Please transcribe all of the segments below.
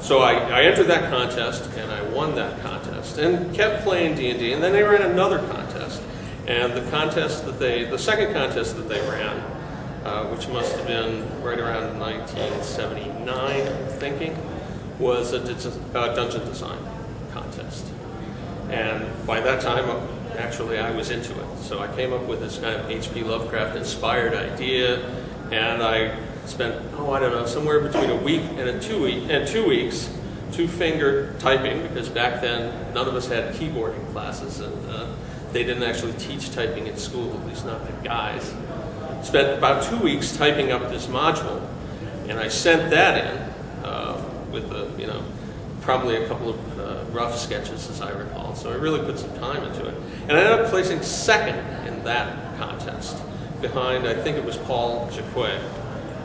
So I entered that contest, and I won that contest, and kept playing D&D, and then they ran another contest. And the second contest that they ran, which must have been right around 1979, I'm thinking, was a dungeon design contest. And by that time, actually, I was into it. So I came up with this kind of H.P. Lovecraft-inspired idea, and I spent, I don't know, somewhere between a week and 2 weeks, two-finger typing, because back then none of us had keyboarding classes, and they didn't actually teach typing in school, at least not the guys. Spent about 2 weeks typing up this module, and I sent that in with probably a couple of rough sketches, as I recall. So I really put some time into it, and I ended up placing second in that contest, behind, I think it was Paul Jacquet,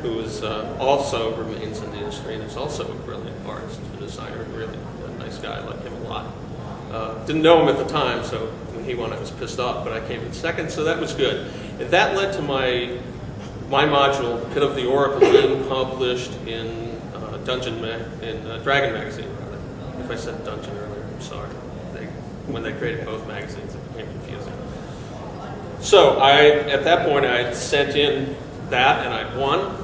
who is also remains in the industry and is also a brilliant artist and designer, and really a nice guy. I like him a lot. Didn't know him at the time, so when he won, I was pissed off, but I came in second, so that was good. And that led to my module, Pit of the Oracle, being published in Dragon magazine, rather. If I said Dungeon earlier, I'm sorry. When they created both magazines, it became confusing. So at that point, I sent in that, and I won.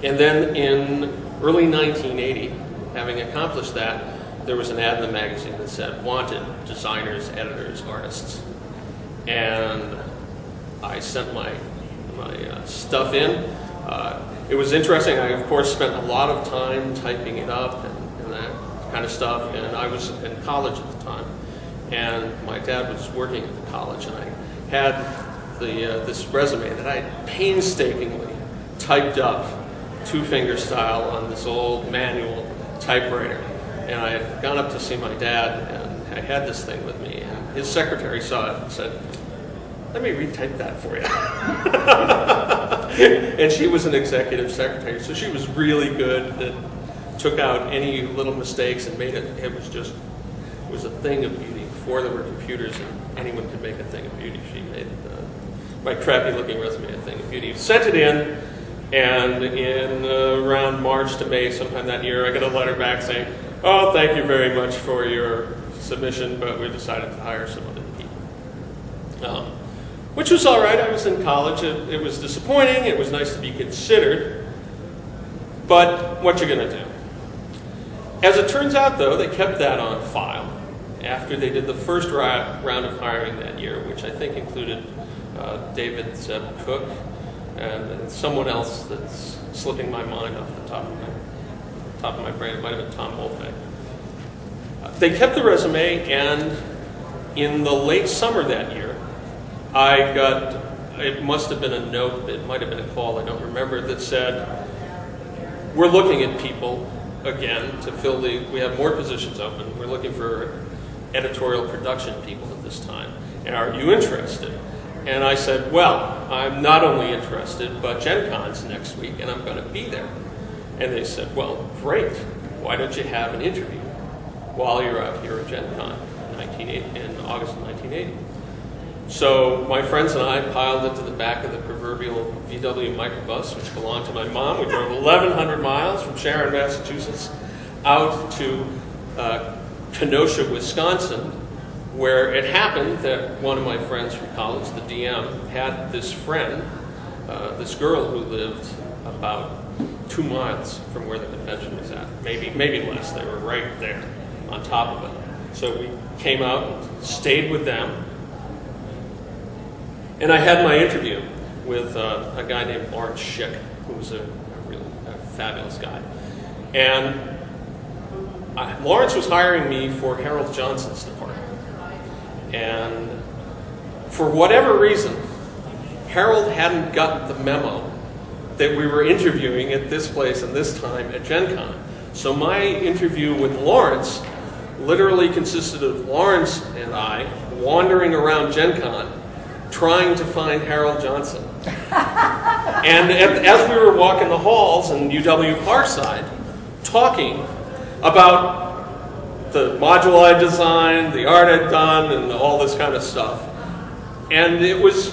And then in early 1980, having accomplished that, there was an ad in the magazine that said, "Wanted designers, editors, artists." And I sent my stuff in. It was interesting. I, of course, spent a lot of time typing it up and that kind of stuff. And I was in college at the time. And my dad was working at the college, and I had this resume that I had painstakingly typed up, two-finger style, on this old manual typewriter. And I had gone up to see my dad, and I had this thing with me. And his secretary saw it and said, "Let me retype that for you." And she was an executive secretary, so she was really good and took out any little mistakes and made it. It was a thing of beauty. Before there were computers and anyone could make a thing of beauty, she made my crappy-looking resume a thing of beauty. Sent it in, and in around March to May, sometime that year, I got a letter back saying, "Oh, thank you very much for your submission, but we decided to hire some other people." Which was all right. I was in college. It was disappointing. It was nice to be considered. But what you going to do? As it turns out, though, they kept that on file after they did the first round of hiring that year, which I think included David Zeb Cook and someone else that's slipping my mind off the top of my brain. It might have been Tom Wolfe. They kept the resume, and in the late summer that year, I got, it must have been a note, it might have been a call, I don't remember, that said, "We're looking at people again to fill we have more positions open. We're looking for editorial production people at this time. And are you interested?" And I said, "Well, I'm not only interested, but Gen Con's next week, and I'm going to be there." And they said, "Well, great. Why don't you have an interview while you're out here at Gen Con in August of 1980? So my friends and I piled into the back of the proverbial VW microbus, which belonged to my mom. We drove 1,100 miles from Sharon, Massachusetts, out to Kenosha, Wisconsin, where it happened that one of my friends from college, the DM, had this friend, this girl who lived about 2 miles from where the convention was at. Maybe less. They were right there on top of it. So we came out and stayed with them. And I had my interview with a guy named Lawrence Schick, who was a really fabulous guy. And Lawrence was hiring me for Harold Johnson's department. And for whatever reason, Harold hadn't gotten the memo that we were interviewing at this place and this time at Gen Con. So my interview with Lawrence literally consisted of Lawrence and I wandering around Gen Con trying to find Harold Johnson. And as we were walking the halls in UW Parside, talking about the module I designed, the art I'd done, and all this kind of stuff. And it was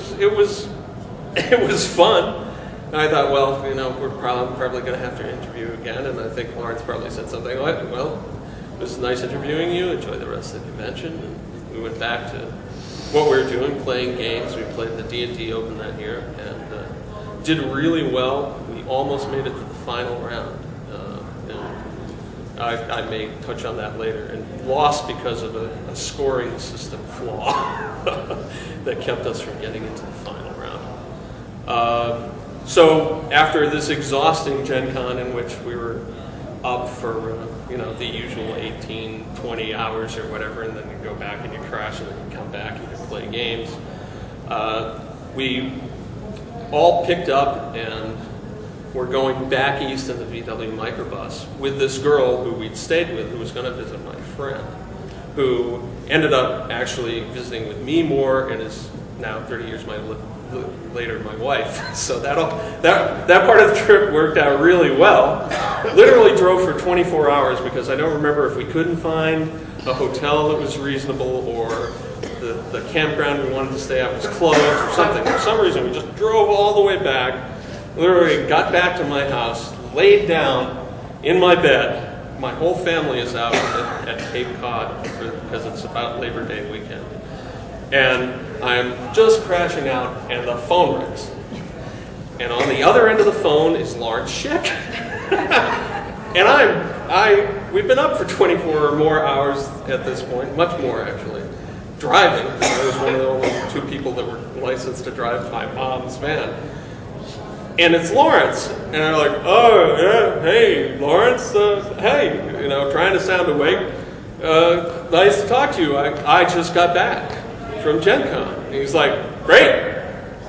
fun. And I thought, well, we're probably going to have to interview again. And I think Lawrence probably said something like, well, it was nice interviewing you. Enjoy the rest of the convention. And we went back to what we were doing, playing games. We played the D&D Open that year and did really well. We almost made it to the final round. And I may touch on that later. And lost because of a scoring system flaw that kept us from getting into the final round. So after this exhausting Gen Con in which we were up for the usual 18, 20 hours or whatever, and then you go back and you crash and then you come back and you play games, we all picked up and were going back east in the VW microbus with this girl who we'd stayed with, who was going to visit my friend, who ended up actually visiting with me more and is now 30 years later my wife. So that part of the trip worked out really well. Literally drove for 24 hours because I don't remember if we couldn't find a hotel that was reasonable or the campground we wanted to stay at was closed or something. For some reason we just drove all the way back, literally got back to my house, laid down in my bed. My whole family is out at Cape Cod because it's about Labor Day weekend. And I'm just crashing out, and the phone rings. And on the other end of the phone is Lawrence Schick. And we've been up for 24 or more hours at this point, much more actually, driving. I was one of the only two people that were licensed to drive my mom's van. And it's Lawrence. And I'm like, oh, yeah, hey, Lawrence, hey, trying to sound awake. Nice to talk to you. I just got back from Gen Con. And he's like, great,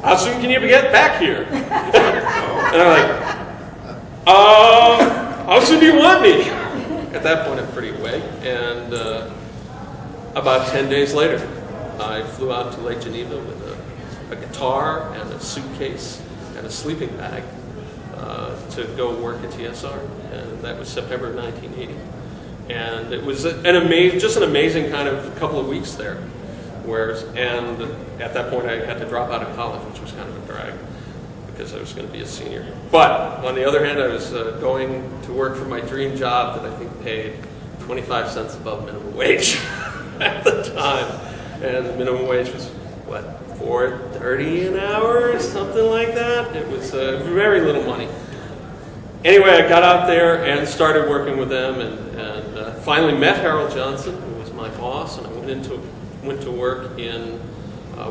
how soon can you get back here? And I'm like, how soon do you want me? At that point, I'm pretty awake. And about 10 days later, I flew out to Lake Geneva with a guitar and a suitcase and a sleeping bag to go work at TSR. And that was September of 1980. And it was just an amazing kind of couple of weeks there. And at that point, I had to drop out of college, which was kind of a drag because I was going to be a senior. But on the other hand, I was going to work for my dream job that I think paid 25 cents above minimum wage at the time. And the minimum wage was, $4.30 an hour or something like that? It was very little money. Anyway, I got out there and started working with them and finally met Harold Johnson, who was my boss, and I went to work in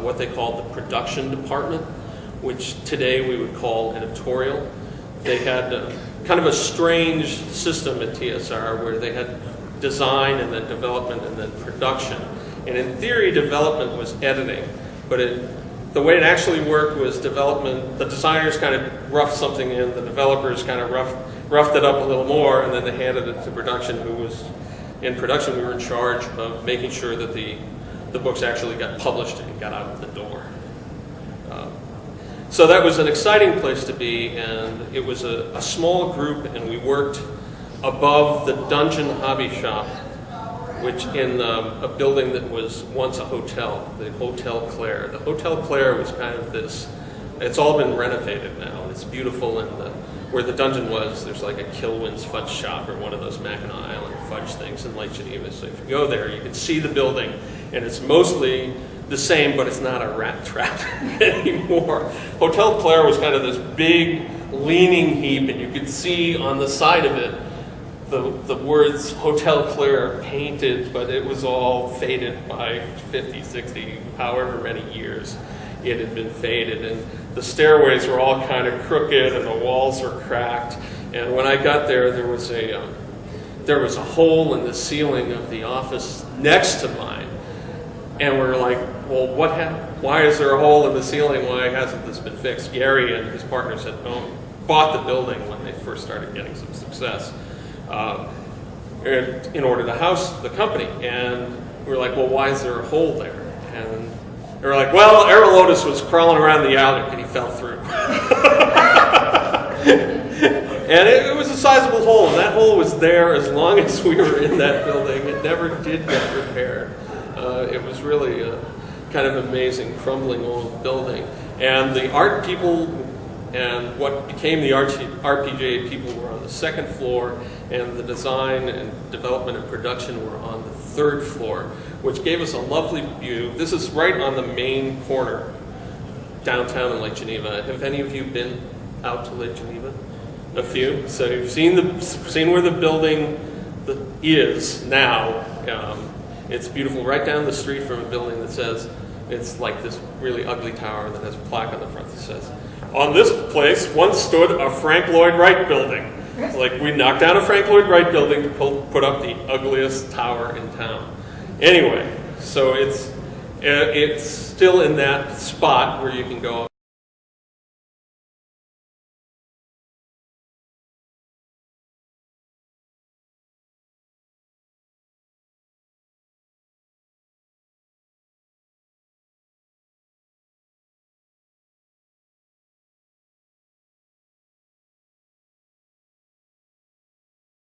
what they called the production department, which today we would call editorial. They had kind of a strange system at TSR where they had design and then development and then production. And in theory, development was editing, but the way it actually worked was development, the designers kind of roughed something in, the developers kind of roughed it up a little more, and then they handed it to production, who was, in production, we were in charge of making sure that the books actually got published and got out the door. So that was an exciting place to be, and it was a small group, and we worked above the Dungeon Hobby Shop, which in a building that was once a hotel, the Hotel Clare. The Hotel Clare was kind of this, it's all been renovated now. It's beautiful, and where the dungeon was, there's like a Kilwin's fudge shop or one of those Mackinac Island fudge things in Lake Geneva. So if you go there, you can see the building, and it's mostly the same, but it's not a rat trap anymore. Hotel Clare was kind of this big leaning heap, and you could see on the side of it the words Hotel Clare painted, but it was all faded by 50, 60, however many years it had been faded. And the stairways were all kind of crooked and the walls were cracked. And when I got there, there was a hole in the ceiling of the office next to mine. And we're like, well, what happened? Why is there a hole in the ceiling? Why hasn't this been fixed? Gary and his partners had bought the building when they first started getting some success. In order to house the company. And we were like, well, why is there a hole there? And they were like, well, Errol Otis was crawling around the alley and he fell through. And it was a sizable hole, and that hole was there as long as we were in that building. It never did get repaired. It was really a kind of amazing, crumbling old building. And the art people And what became the RPJ people were on the second floor, and the design and development and production were on the third floor, which gave us a lovely view. This is right on the main corner, downtown in Lake Geneva. Have any of you been out to Lake Geneva? A few. So you've seen where the building is now. It's beautiful, right down the street from a building that says, it's like this really ugly tower that has a plaque on the front that says, "On this place once stood a Frank Lloyd Wright building." It's like we knocked down a Frank Lloyd Wright building to put up the ugliest tower in town. Anyway, so it's still in that spot where you can go